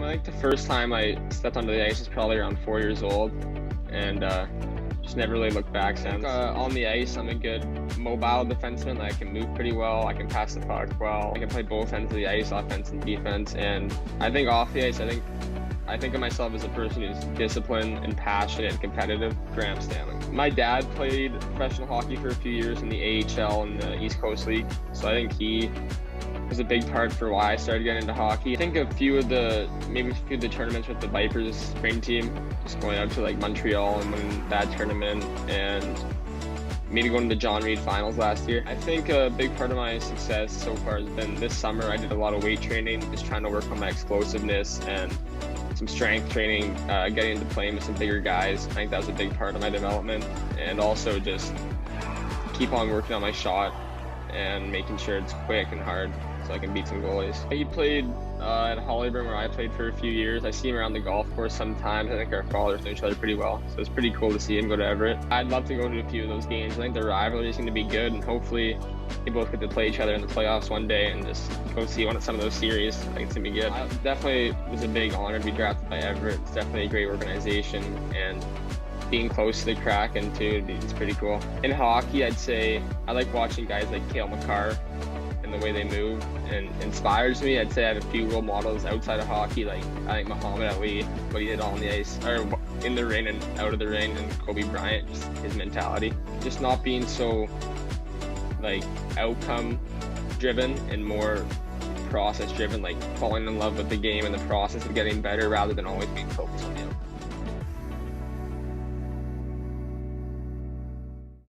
I think the first time I stepped onto the ice was probably around 4 years old, and just never really looked back since. On the ice, I'm a good mobile defenseman. I can move pretty well. I can pass the puck well. I can play both ends of the ice, offense and defense. And I think off the ice, I think of myself as a person who's disciplined and passionate and competitive. Stanley. My dad played professional hockey for a few years in the AHL and the East Coast League, so I think he was a big part for why I started getting into hockey. I think maybe a few of the tournaments with the Vipers spring team, just going out to like Montreal and winning that tournament, and maybe going to the John Reed finals last year. I think a big part of my success so far has been this summer. I did a lot of weight training, just trying to work on my explosiveness and some strength training, getting into playing with some bigger guys. I think that was a big part of my development, and also just keep on working on my shot and making sure it's quick and hard so I can beat some goalies. He played at Hollyburn, where I played for a few years. I see him around the golf course sometimes. I think our fathers know each other pretty well, so it's pretty cool to see him go to Everett. I'd love to go to a few of those games. I think the rivalry is going to be good, and hopefully they both get to play each other in the playoffs one day and just go see some of those series. I think it's going to be good. It definitely was a big honor to be drafted by Everett. It's definitely a great organization, and being close to the Kraken too, it's pretty cool. In hockey, I'd say I like watching guys like Cale Makar and the way they move, and inspires me. I'd say I have a few role models outside of hockey, like I think Muhammad Ali, what he did on the ice, or in the rain and out of the rain, and Kobe Bryant, just his mentality. Just not being so like outcome driven and more process driven, like falling in love with the game and the process of getting better rather than always being focused on the